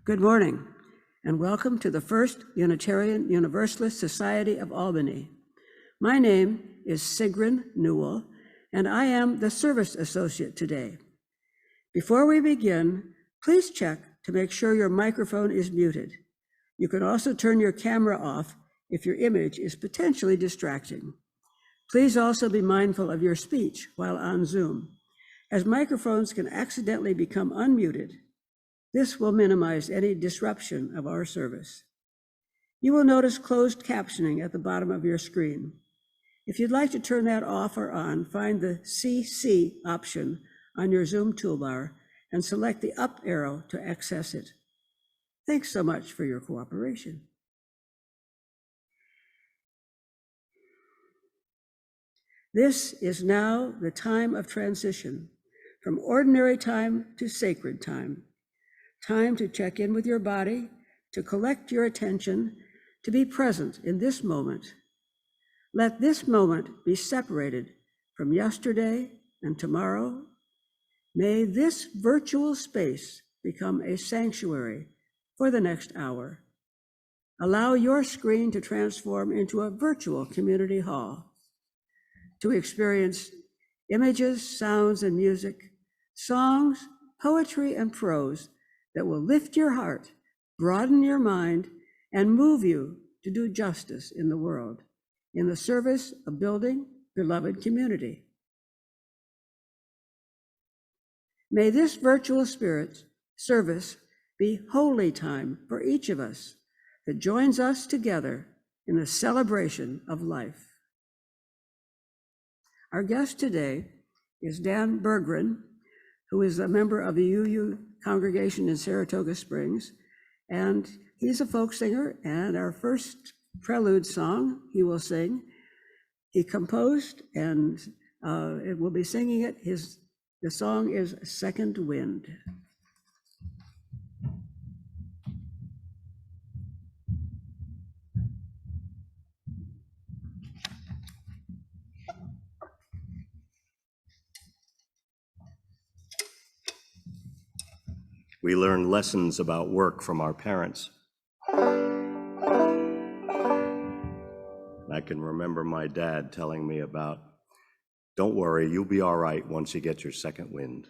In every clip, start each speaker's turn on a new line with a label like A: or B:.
A: Good morning, and welcome to the First Unitarian Universalist Society of Albany. My name is Sigrun Newell, and I am the Service Associate today. Before we begin, please check to make sure your microphone is muted. You can also turn your camera off if your image is potentially distracting. Please also be mindful of your speech while on Zoom, as microphones can accidentally become unmuted. This will minimize any disruption of our service. You will notice closed captioning at the bottom of your screen. If you'd like to turn that off or on, find the CC option on your Zoom toolbar and select the up arrow to access it. Thanks so much for your cooperation. This is now the time of transition, from ordinary time to sacred time. Time to check in with your body, to collect your attention, to be present in this moment. Let this moment be separated from yesterday and tomorrow. May this virtual space become a sanctuary for the next hour. Allow your screen to transform into a virtual community hall, to experience images, sounds, and music, songs, poetry, and prose that will lift your heart, broaden your mind, and move you to do justice in the world, in the service of building beloved community. May this virtual spirit service be holy time for each of us that joins us together in the celebration of life. Our guest today is Dan Berggren, who is a member of the UU congregation in Saratoga Springs, and he's a folk singer, and our first prelude song he will sing, he composed, and it will be singing it. The song is Second Wind.
B: We learn lessons about work from our parents. I can remember my dad telling me about, don't worry, you'll be all right once you get your second wind.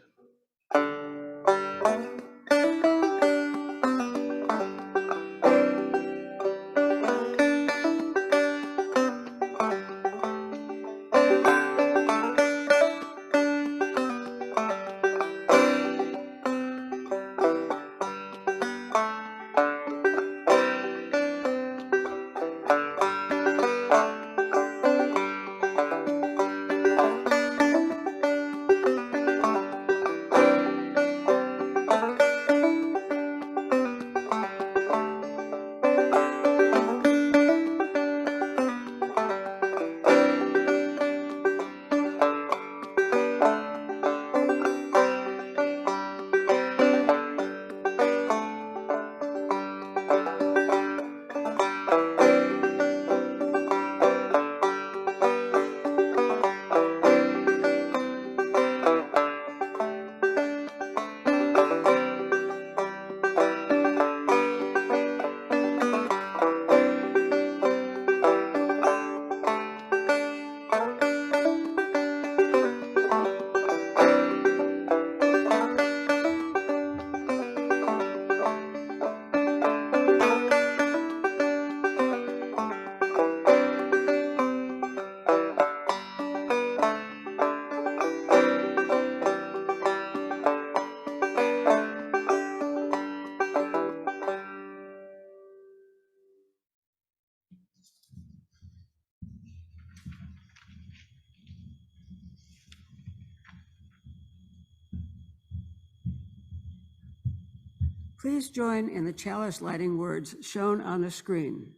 A: Please join in the Chalice Lighting words shown on the screen.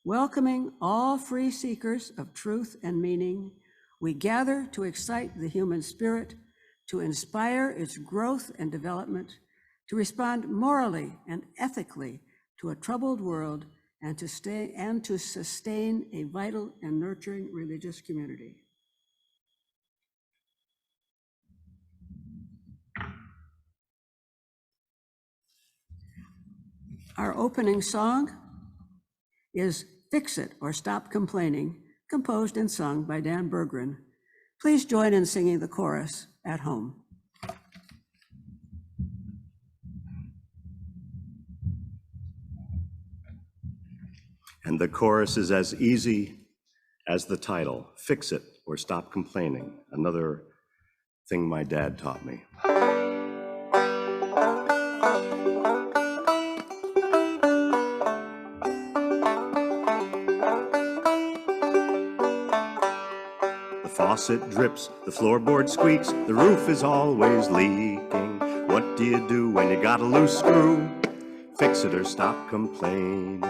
A: Welcoming all free seekers of truth and meaning, we gather to excite the human spirit, to inspire its growth and development, to respond morally and ethically to a troubled world, and to sustain a vital and nurturing religious community. Our opening song is Fix It or Stop Complaining, composed and sung by Dan Berggren. Please join in singing the chorus at home.
B: And the chorus is as easy as the title, Fix It or Stop Complaining, another thing my dad taught me. The faucet drips, the floorboard squeaks, the roof is always leaking. What do you do when you got a loose screw? Fix it or stop complaining.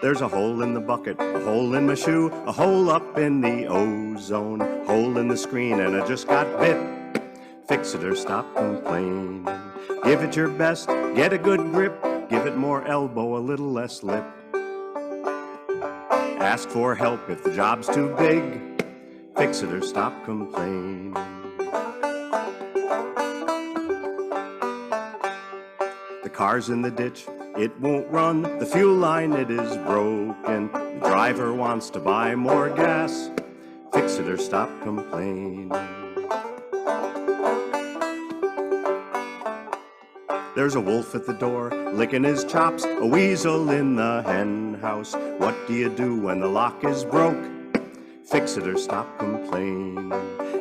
B: There's a hole in the bucket, a hole in my shoe, a hole up in the ozone, hole in the screen, and I just got bit. Fix it or stop complaining. Give it your best, get a good grip, give it more elbow, a little less lip. Ask for help if the job's too big. Fix it or stop complaining. The car's in the ditch, it won't run. The fuel line, it is broken. The driver wants to buy more gas. Fix it or stop complaining. There's a wolf at the door, licking his chops, a weasel in the hen house. What do you do when the lock is broke? Fix it or stop complaining.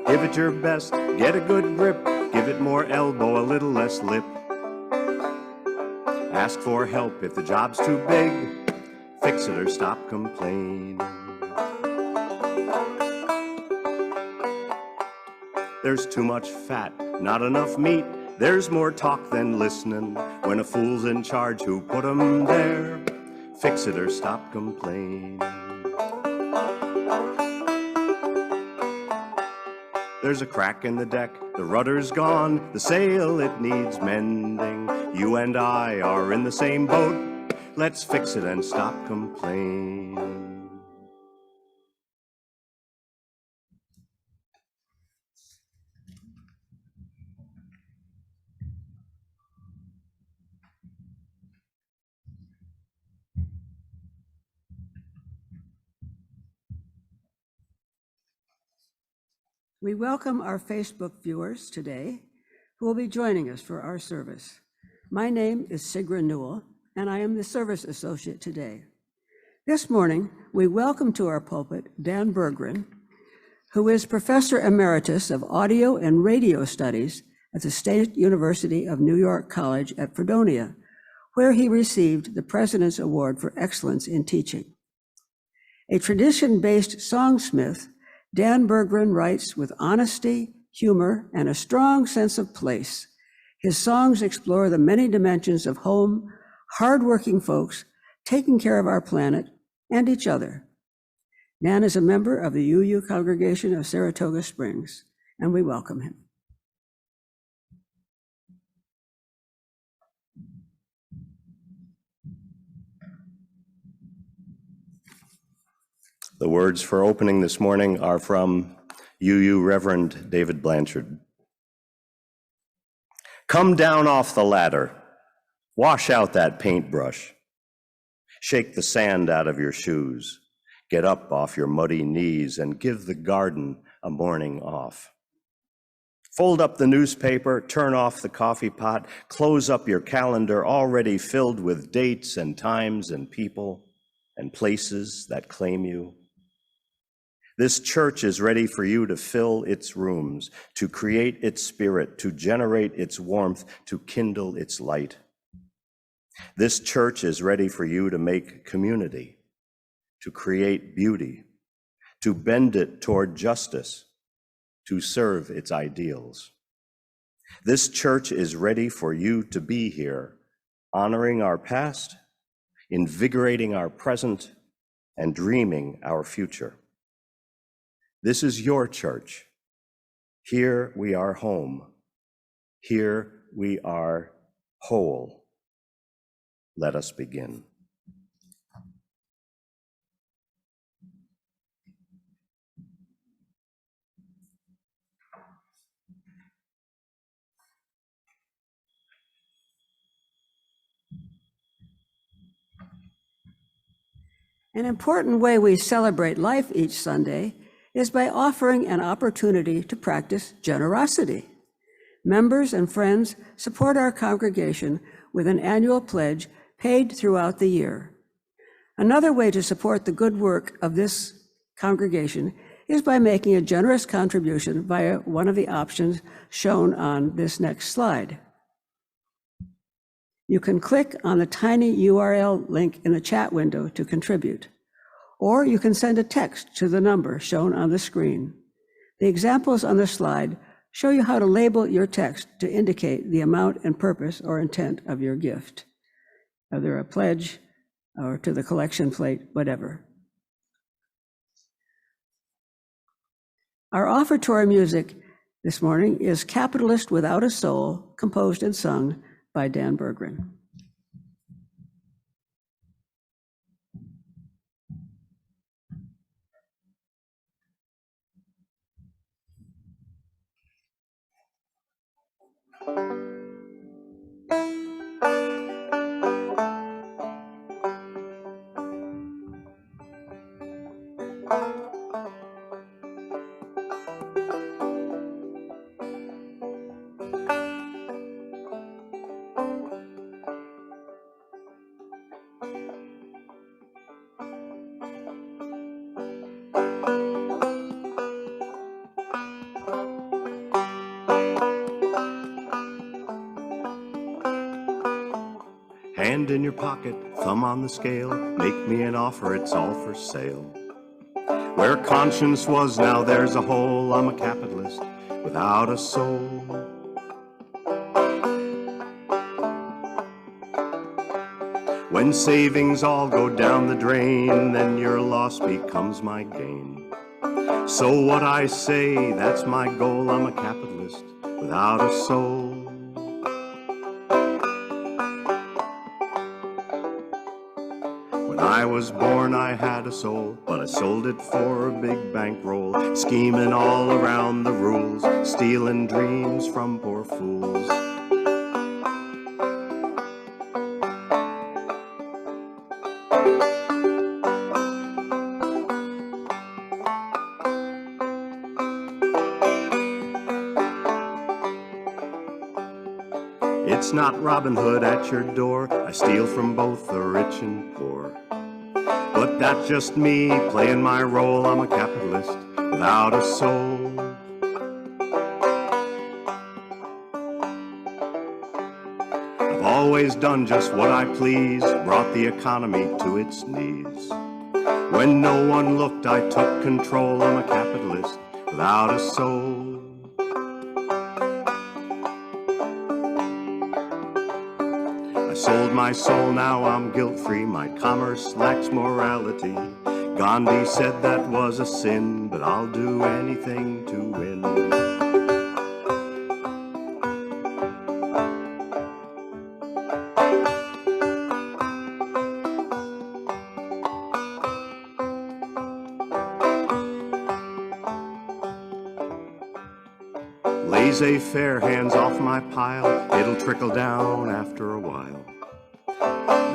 B: Give it your best, get a good grip, give it more elbow, a little less lip. Ask for help if the job's too big. Fix it or stop complaining. There's too much fat, not enough meat. There's more talk than listening. When a fool's in charge, who put 'em there? Fix it or stop complaining. There's a crack in the deck, the rudder's gone, the sail, it needs mending. You and I are in the same boat. Let's fix it and stop complaining.
A: We welcome our Facebook viewers today who will be joining us for our service. My name is Sigrun Newell, and I am the service associate today. This morning, we welcome to our pulpit Dan Berggren, who is Professor Emeritus of Audio and Radio Studies at the State University of New York College at Fredonia, where he received the President's Award for Excellence in Teaching. A tradition-based songsmith, Dan Berggren writes with honesty, humor, and a strong sense of place. His songs explore the many dimensions of home, hardworking folks, taking care of our planet and each other. Dan is a member of the UU congregation of Saratoga Springs, and we welcome him.
B: The words for opening this morning are from UU Reverend David Blanchard. Come down off the ladder, wash out that paintbrush, shake the sand out of your shoes, get up off your muddy knees and give the garden a morning off. Fold up the newspaper, turn off the coffee pot, close up your calendar already filled with dates and times and people and places that claim you. This church is ready for you to fill its rooms, to create its spirit, to generate its warmth, to kindle its light. This church is ready for you to make community, to create beauty, to bend it toward justice, to serve its ideals. This church is ready for you to be here, honoring our past, invigorating our present, and dreaming our future. This is your church. Here we are home. Here we are whole. Let us begin.
A: An important way we celebrate life each Sunday is by offering an opportunity to practice generosity. Members and friends support our congregation with an annual pledge paid throughout the year. Another way to support the good work of this congregation is by making a generous contribution via one of the options shown on this next slide. You can click on the tiny URL link in the chat window to contribute, or you can send a text to the number shown on the screen. The examples on the slide show you how to label your text to indicate the amount and purpose or intent of your gift, whether a pledge or to the collection plate, whatever. Our offertory music this morning is Capitalist Without a Soul, composed and sung by Dan Berggren.
B: Hand in your pocket, thumb on the scale, make me an offer, it's all for sale. Where conscience was, now there's a hole, I'm a capitalist without a soul. When savings all go down the drain, then your loss becomes my gain. So what I say, that's my goal, I'm a capitalist without a soul. When I was born I had a soul, but I sold it for a big bankroll, scheming all around the rules, stealing dreams from poor fools. It's not Robin Hood at your door, I steal from both the rich and poor. But that's just me playing my role, I'm a capitalist without a soul. I've always done just what I please, brought the economy to its knees. When no one looked, I took control, I'm a capitalist without a soul. Sold my soul, now I'm guilt-free, my commerce lacks morality. Gandhi said that was a sin, but I'll do anything to win. Laissez-faire, hands off my pile, it'll trickle down after a while.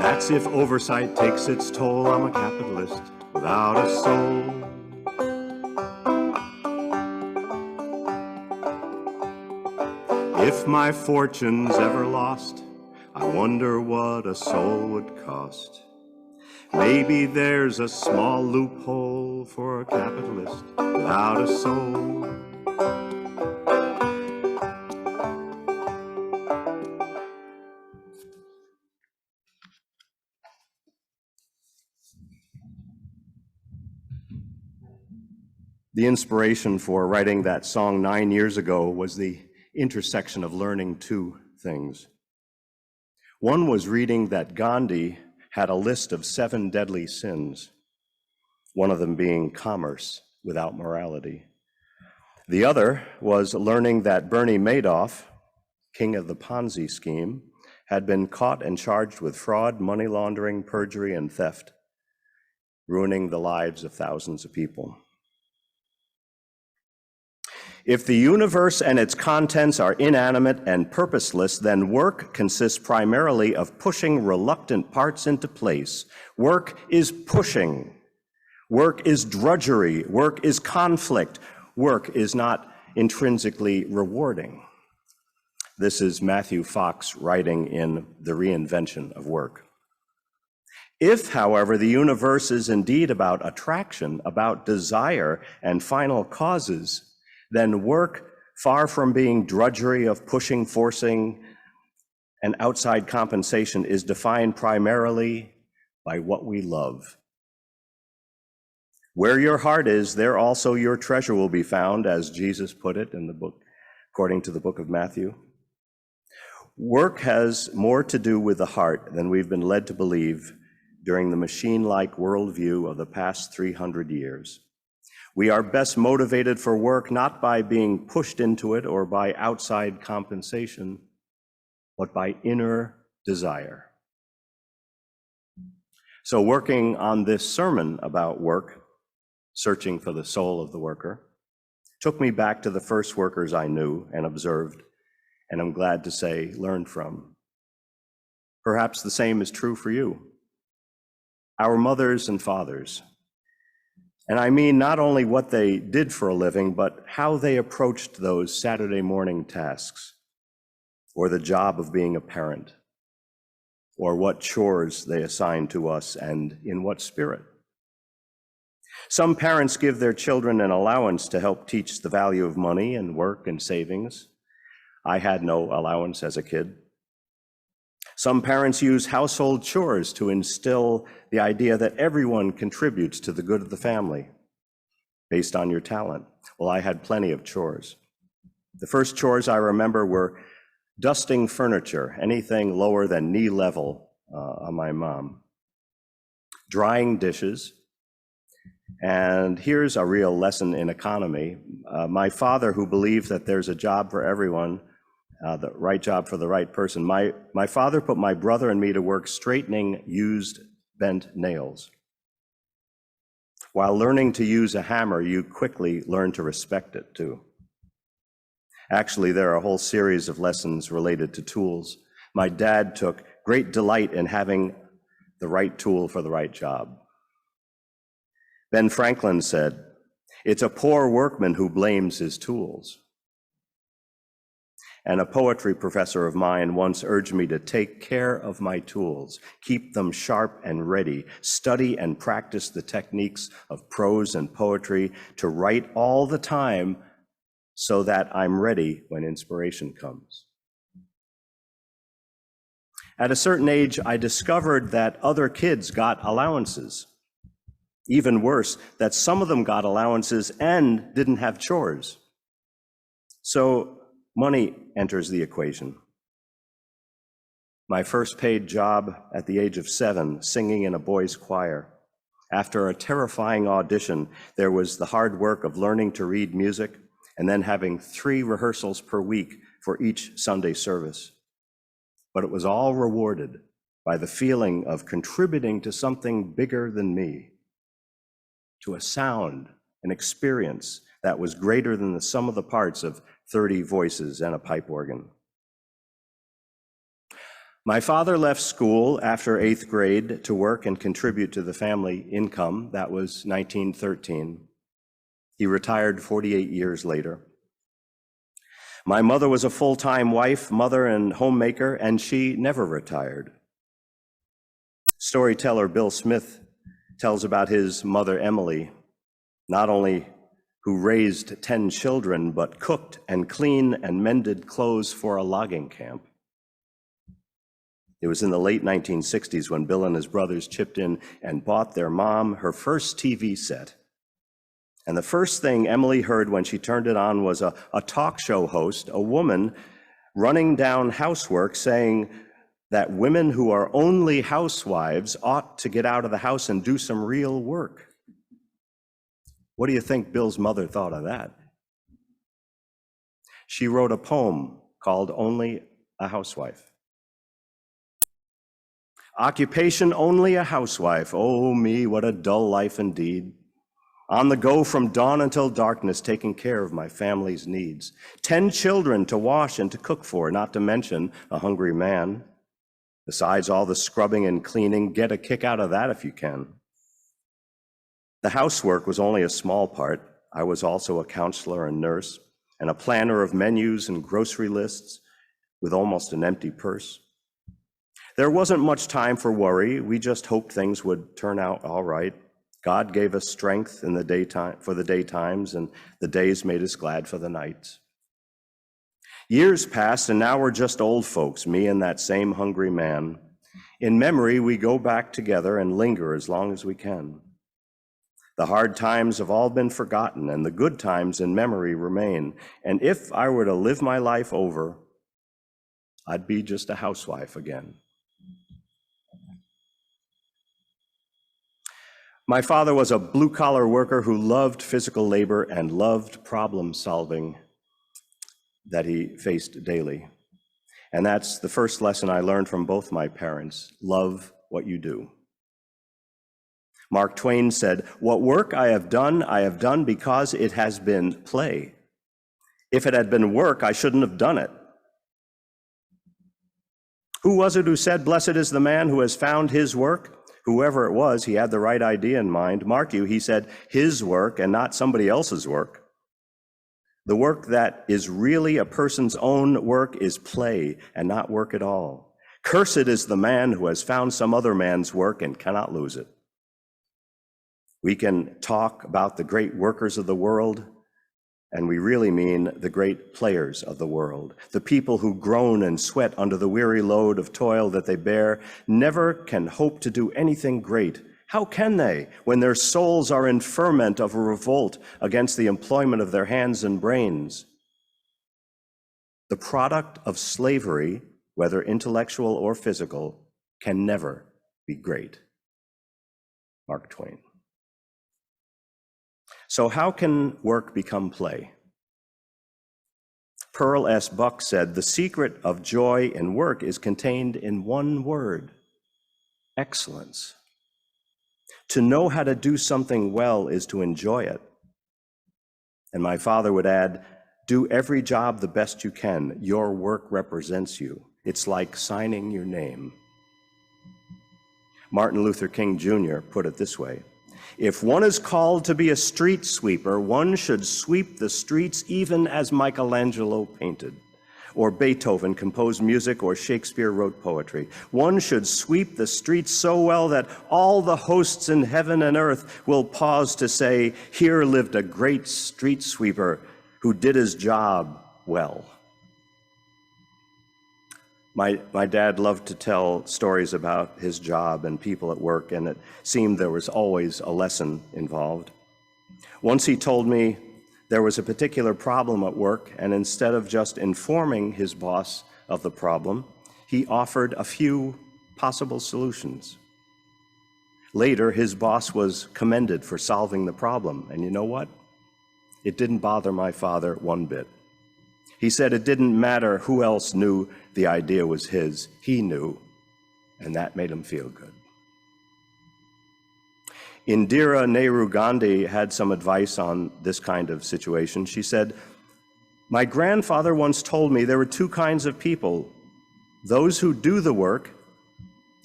B: That's if oversight takes its toll, I'm a capitalist without a soul. If my fortune's ever lost, I wonder what a soul would cost. Maybe there's a small loophole for a capitalist without a soul. The inspiration for writing that song 9 years ago was the intersection of learning two things. One was reading that Gandhi had a list of 7 deadly sins, one of them being commerce without morality. The other was learning that Bernie Madoff, king of the Ponzi scheme, had been caught and charged with fraud, money laundering, perjury, and theft, ruining the lives of thousands of people. If the universe and its contents are inanimate and purposeless, then work consists primarily of pushing reluctant parts into place. Work is pushing. Work is drudgery. Work is conflict. Work is not intrinsically rewarding. This is Matthew Fox writing in The Reinvention of Work. If, however, the universe is indeed about attraction, about desire and final causes, then work, far from being drudgery of pushing, forcing, and outside compensation, is defined primarily by what we love. Where your heart is, there also your treasure will be found, as Jesus put it in the book, according to the book of Matthew. Work has more to do with the heart than we've been led to believe during the machine-like worldview of the past 300 years. We are best motivated for work not by being pushed into it or by outside compensation, but by inner desire. So working on this sermon about work, searching for the soul of the worker, took me back to the first workers I knew and observed, and I'm glad to say learned from. Perhaps the same is true for you. Our mothers and fathers. And I mean not only what they did for a living, but how they approached those Saturday morning tasks, or the job of being a parent, or what chores they assigned to us and in what spirit. Some parents give their children an allowance to help teach the value of money and work and savings. I had no allowance as a kid. Some parents use household chores to instill the idea that everyone contributes to the good of the family based on your talent. Well, I had plenty of chores. The first chores I remember were dusting furniture, anything lower than knee level on my mom, drying dishes, and here's a real lesson in economy. My father, who believed that there's a job for everyone, the right job for the right person. My father put my brother and me to work straightening used bent nails. While learning to use a hammer, you quickly learn to respect it too. Actually, there are a whole series of lessons related to tools. My dad took great delight in having the right tool for the right job. Ben Franklin said, "It's a poor workman who blames his tools." And a poetry professor of mine once urged me to take care of my tools, keep them sharp and ready, study and practice the techniques of prose and poetry, to write all the time so that I'm ready when inspiration comes. At a certain age, I discovered that other kids got allowances. Even worse, that some of them got allowances and didn't have chores. So money enters the equation. My first paid job at the age of 7, singing in a boys' choir. After a terrifying audition, there was the hard work of learning to read music and then having 3 rehearsals per week for each Sunday service. But it was all rewarded by the feeling of contributing to something bigger than me, to a sound, an experience that was greater than the sum of the parts of 30 voices and a pipe organ. My father left school after 8th grade to work and contribute to the family income. That was 1913. He retired 48 years later. My mother was a full-time wife, mother, and homemaker, and she never retired. Storyteller Bill Smith tells about his mother, Emily, not only who raised 10 children, but cooked and cleaned and mended clothes for a logging camp. It was in the late 1960s when Bill and his brothers chipped in and bought their mom her first TV set. And the first thing Emily heard when she turned it on was a talk show host, a woman running down housework, saying that women who are only housewives ought to get out of the house and do some real work. What do you think Bill's mother thought of that? She wrote a poem called Only a Housewife. Occupation, only a housewife. Oh me, what a dull life indeed. On the go from dawn until darkness, taking care of my family's needs. 10 children to wash and to cook for, not to mention a hungry man. Besides all the scrubbing and cleaning, get a kick out of that if you can. The housework was only a small part. I was also a counselor and nurse, and a planner of menus and grocery lists with almost an empty purse. There wasn't much time for worry. We just hoped things would turn out all right. God gave us strength in the daytime for the daytimes, and the days made us glad for the nights. Years passed, and now we're just old folks, me and that same hungry man. In memory, we go back together and linger as long as we can. The hard times have all been forgotten, and the good times in memory remain. And if I were to live my life over, I'd be just a housewife again. My father was a blue-collar worker who loved physical labor and loved problem solving that he faced daily. And that's the first lesson I learned from both my parents: love what you do. Mark Twain said, "What work I have done because it has been play. If it had been work, I shouldn't have done it." Who was it who said, "Blessed is the man who has found his work"? Whoever it was, he had the right idea in mind. Mark you, he said his work and not somebody else's work. The work that is really a person's own work is play and not work at all. Cursed is the man who has found some other man's work and cannot lose it. We can talk about the great workers of the world, and we really mean the great players of the world. The people who groan and sweat under the weary load of toil that they bear never can hope to do anything great. How can they, when their souls are in ferment of a revolt against the employment of their hands and brains? The product of slavery, whether intellectual or physical, can never be great. Mark Twain. So how can work become play? Pearl S. Buck said, "The secret of joy in work is contained in one word: excellence. To know how to do something well is to enjoy it." And my father would add, "Do every job the best you can. Your work represents you. It's like signing your name." Martin Luther King Jr. put it this way: "If one is called to be a street sweeper, one should sweep the streets even as Michelangelo painted, or Beethoven composed music, or Shakespeare wrote poetry. One should sweep the streets so well that all the hosts in heaven and earth will pause to say, 'Here lived a great street sweeper who did his job well.'" My dad loved to tell stories about his job and people at work, and it seemed there was always a lesson involved. Once he told me there was a particular problem at work, and instead of just informing his boss of the problem, he offered a few possible solutions. Later, his boss was commended for solving the problem, and you know what? It didn't bother my father one bit. He said it didn't matter who else knew the idea was his. He knew, and that made him feel good. Indira Nehru Gandhi had some advice on this kind of situation. She said, "My grandfather once told me there were two kinds of people, those who do the work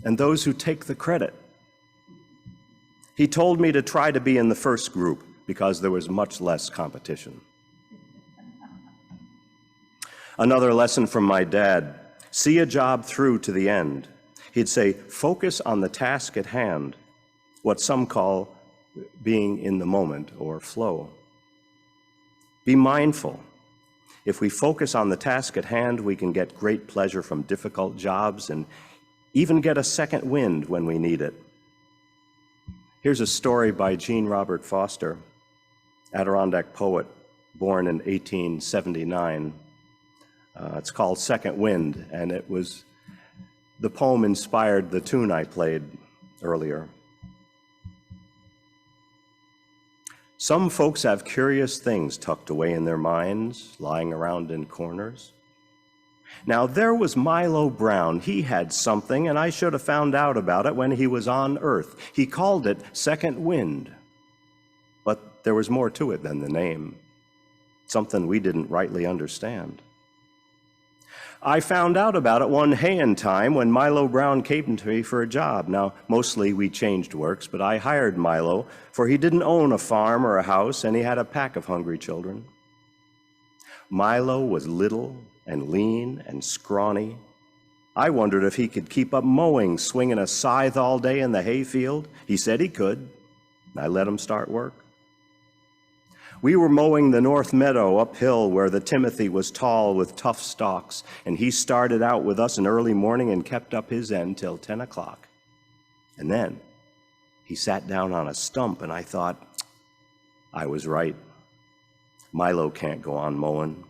B: and those who take the credit. He told me to try to be in the first group because there was much less competition." Another lesson from my dad: see a job through to the end. He'd say, focus on the task at hand, what some call being in the moment or flow. Be mindful. If we focus on the task at hand, we can get great pleasure from difficult jobs and even get a second wind when we need it. Here's a story by Jean Robert Foster, Adirondack poet, born in 1879. It's called Second Wind, and the poem inspired the tune I played earlier. Some folks have curious things tucked away in their minds, lying around in corners. Now there was Milo Brown. He had something, and I should have found out about it when he was on Earth. He called it second wind. But there was more to it than the name, something we didn't rightly understand. I found out about it one haying time when Milo Brown came to me for a job. Now, mostly we changed works, but I hired Milo, for he didn't own a farm or a house, and he had a pack of hungry children. Milo was little and lean and scrawny. I wondered if he could keep up mowing, swinging a scythe all day in the hayfield. He said he could. I let him start work. We were mowing the north meadow uphill where the timothy was tall with tough stalks, and he started out with us in early morning and kept up his end till 10 o'clock. And then he sat down on a stump, and I thought, I was right. Milo can't go on mowing.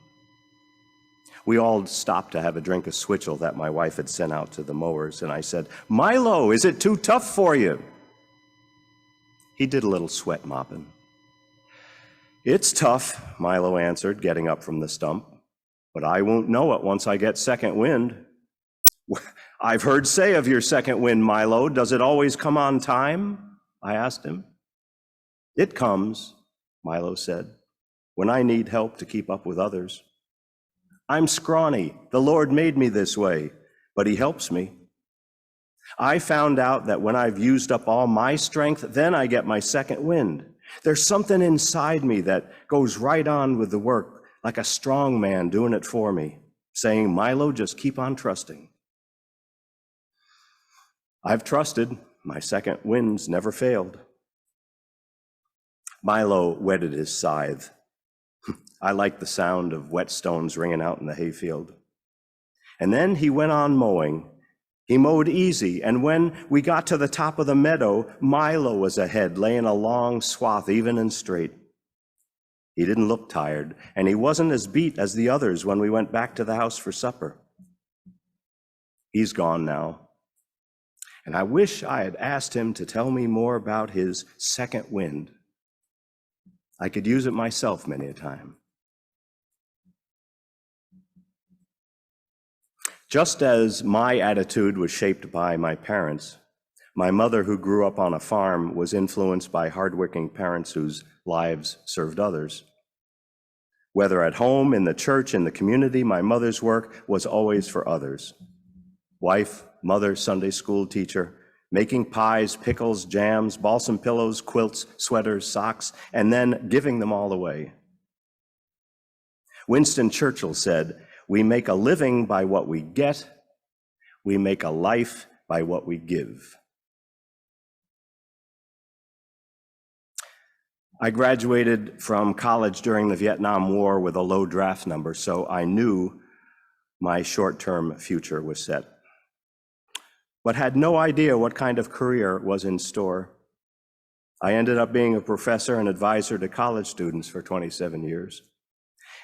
B: We all stopped to have a drink of switchel that my wife had sent out to the mowers, and I said, Milo, is it too tough for you? He did a little sweat mopping. It's tough, Milo answered, getting up from the stump, but I won't know it once I get second wind. I've heard say of your second wind, Milo. Does it always come on time? I asked him. It comes, Milo said, when I need help to keep up with others. I'm scrawny. The Lord made me this way, but he helps me. I found out that when I've used up all my strength, then I get my second wind. There's something inside me that goes right on with the work, like a strong man doing it for me, saying, Milo, just keep on trusting. I've trusted. My second wind's never failed. Milo whetted his scythe. I liked the sound of whetstones ringing out in the hayfield. And then he went on mowing. He mowed easy, and when we got to the top of the meadow, Milo was ahead, laying a long swath even and straight. He didn't look tired, and he wasn't as beat as the others when we went back to the house for supper. He's gone now, and I wish I had asked him to tell me more about his second wind. I could use it myself many a time. Just as my attitude was shaped by my parents, my mother, who grew up on a farm, was influenced by hardworking parents whose lives served others. Whether at home, in the church, in the community, my mother's work was always for others. Wife, mother, Sunday school teacher, making pies, pickles, jams, balsam pillows, quilts, sweaters, socks, and then giving them all away. Winston Churchill said, "We make a living by what we get. We make a life by what we give." I graduated from college during the Vietnam War with a low draft number, so I knew my short-term future was set, but had no idea what kind of career was in store. I ended up being a professor and advisor to college students for 27 years.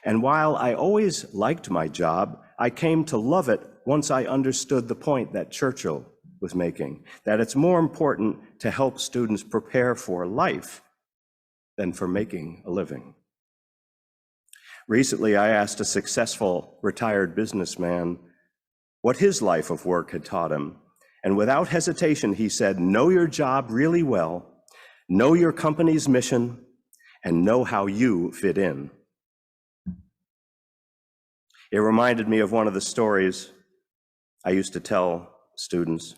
B: And while I always liked my job, I came to love it once I understood the point that Churchill was making, that it's more important to help students prepare for life than for making a living. Recently, I asked a successful retired businessman what his life of work had taught him, and without hesitation, he said, "Know your job really well, know your company's mission, and know how you fit in." It reminded me of one of the stories I used to tell students.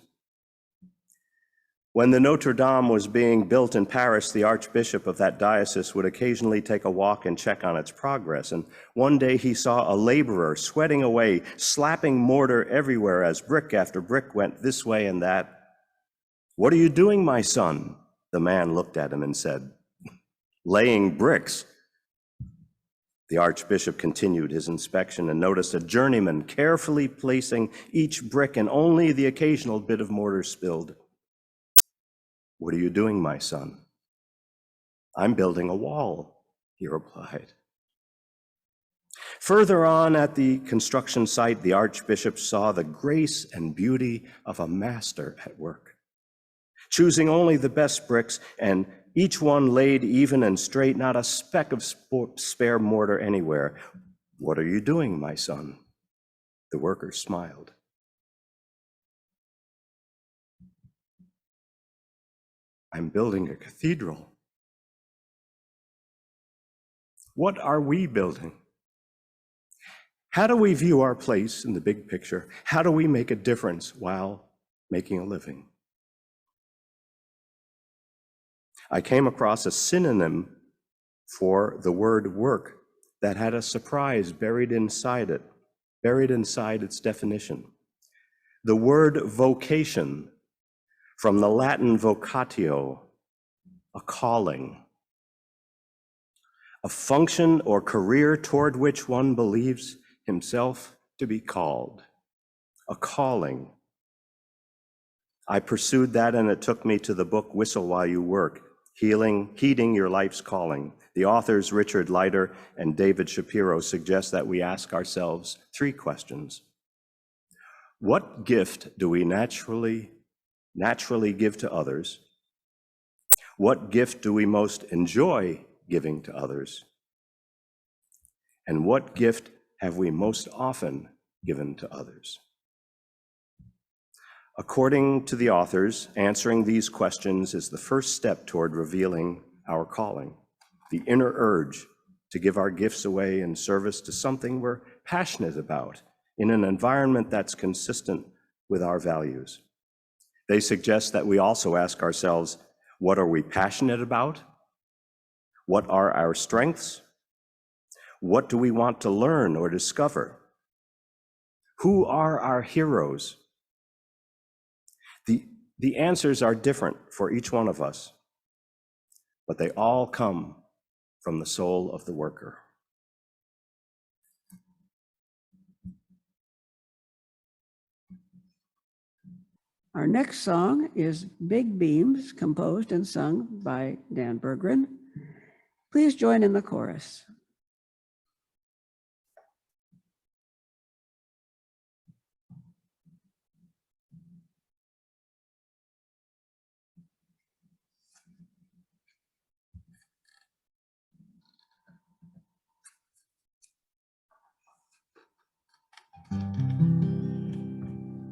B: When the Notre Dame was being built in Paris, the archbishop of that diocese would occasionally take a walk and check on its progress. And one day he saw a laborer sweating away, slapping mortar everywhere as brick after brick went this way and that. "What are you doing, my son?" The man looked at him and said, "Laying bricks." The archbishop continued his inspection and noticed a journeyman carefully placing each brick and only the occasional bit of mortar spilled. "What are you doing, my son?" "I'm building a wall," he replied. Further on at the construction site, the archbishop saw the grace and beauty of a master at work, choosing only the best bricks, and each one laid even and straight, not a speck of spare mortar anywhere. "What are you doing, my son?" The worker smiled. "I'm building a cathedral." What are we building? How do we view our place in the big picture? How do we make a difference while making a living? I came across a synonym for the word work that had a surprise buried inside its definition. The word vocation, from the Latin vocatio, a calling, a function or career toward which one believes himself to be called, a calling. I pursued that, and it took me to the book Whistle While You Work, Heeding Your Life's Calling. The authors Richard Leiter and David Shapiro suggest that we ask ourselves 3 questions. What gift do we naturally give to others? What gift do we most enjoy giving to others? And what gift have we most often given to others? According to the authors, answering these questions is the first step toward revealing our calling, the inner urge to give our gifts away in service to something we're passionate about in an environment that's consistent with our values. They suggest that we also ask ourselves, what are we passionate about? What are our strengths? What do we want to learn or discover? Who are our heroes? The answers are different for each one of us, but they all come from the soul of the worker.
A: Our next song is Big Beams, composed and sung by Dan Berggren. Please join in the chorus.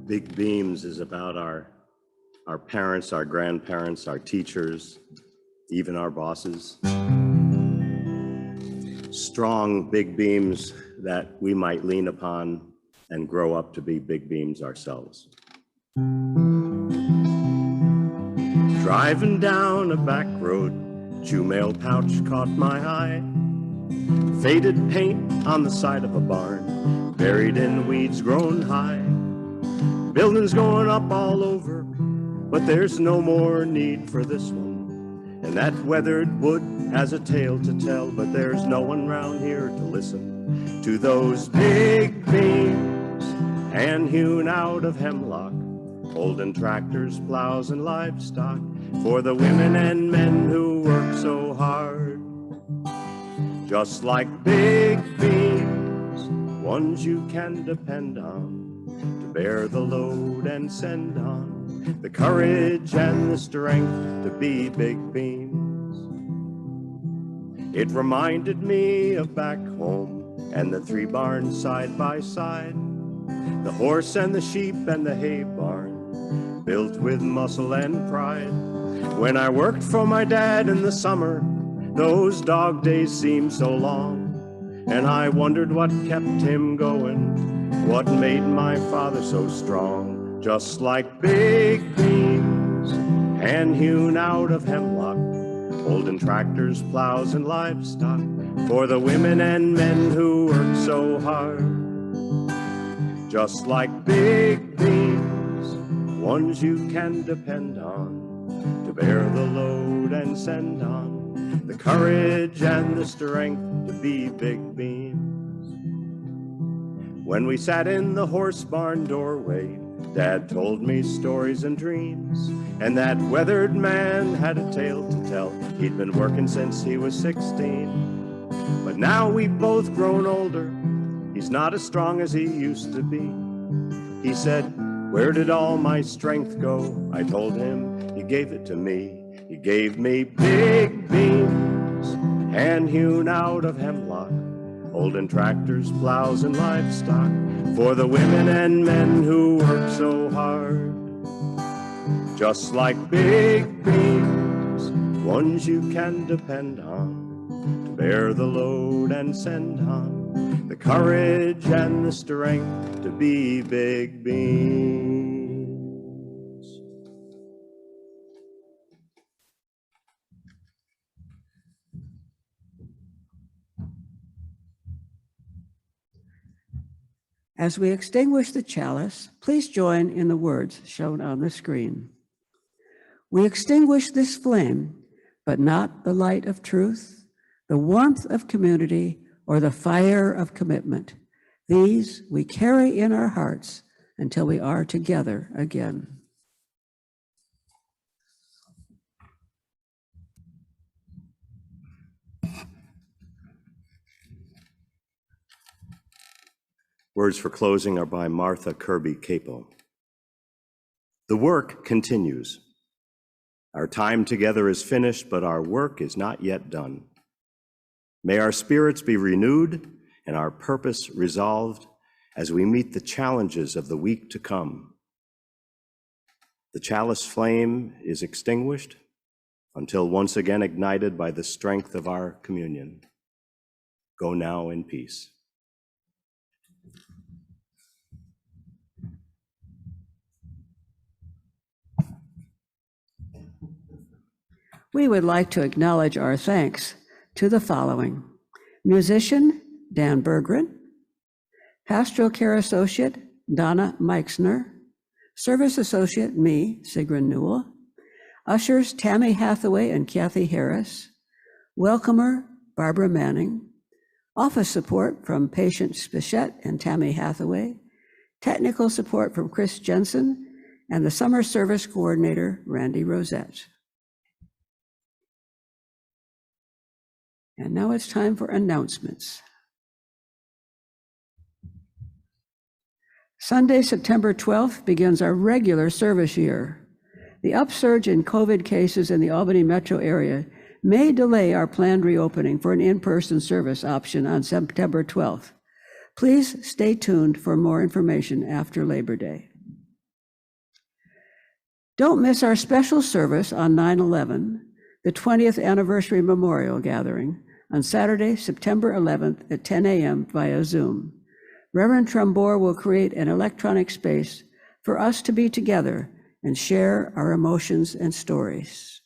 B: Big Beams is about our parents, our grandparents, our teachers, even our bosses. Strong big beams that we might lean upon and grow up to be big beams ourselves. Driving down a back road, shoe mail pouch caught my eye. Faded paint on the side of a barn, buried in weeds grown high. Buildings going up all over, but there's no more need for this one. And that weathered wood has a tale to tell, but there's no one round here to listen to those big beams, hand hewn out of hemlock, holding tractors, plows, and livestock for the women and men who work so hard. Just like big beams, ones you can depend on, bear the load and send on the courage and the strength to be big beams. It reminded me of back home and the 3 barns side by side, the horse and the sheep and the hay barn, built with muscle and pride. When I worked for my dad in the summer, those dog days seemed so long, and I wondered what kept him going, what made my father so strong. Just like big beams, hand hewn out of hemlock, holding tractors, plows, and livestock for the women and men who work so hard. Just like big beams, ones you can depend on to bear the load and send on the courage and the strength to be big beams. When we sat in the horse barn doorway, Dad told me stories and dreams, and that weathered man had a tale to tell. He'd been working since he was 16, but now we've both grown older. He's not as strong as he used to be. He said, "Where did all my strength go?" I told him, "He gave it to me. He gave me big beams, hand hewn out of hemlock, holding tractors, plows, and livestock for the women and men who work so hard. Just like big beams, ones you can depend on to bear the load and send on the courage and the strength to be big beans.
A: As we extinguish the chalice, please join in the words shown on the screen. We extinguish this flame, but not the light of truth, the warmth of community, or the fire of commitment. These we carry in our hearts until we are together again.
B: Words for closing are by Martha Kirby Capo. The work continues. Our time together is finished, but our work is not yet done. May our spirits be renewed and our purpose resolved as we meet the challenges of the week to come. The chalice flame is extinguished until once again ignited by the strength of our communion. Go now in peace.
A: We would like to acknowledge our thanks to the following: musician Dan Berggren, pastoral care associate Donna Meixner, service associate me, Sigrun Newell, ushers Tammy Hathaway and Kathy Harris, welcomer Barbara Manning, office support from Patient Spichette and Tammy Hathaway, technical support from Chris Jensen, and the summer service coordinator Randy Rosette. And now it's time for announcements. Sunday, September 12th begins our regular service year. The upsurge in COVID cases in the Albany metro area may delay our planned reopening for an in-person service option on September 12th. Please stay tuned for more information after Labor Day. Don't miss our special service on 9/11, the 20th anniversary memorial gathering, on Saturday, September 11th at 10 a.m. via Zoom. Reverend Trumbore will create an electronic space for us to be together and share our emotions and stories.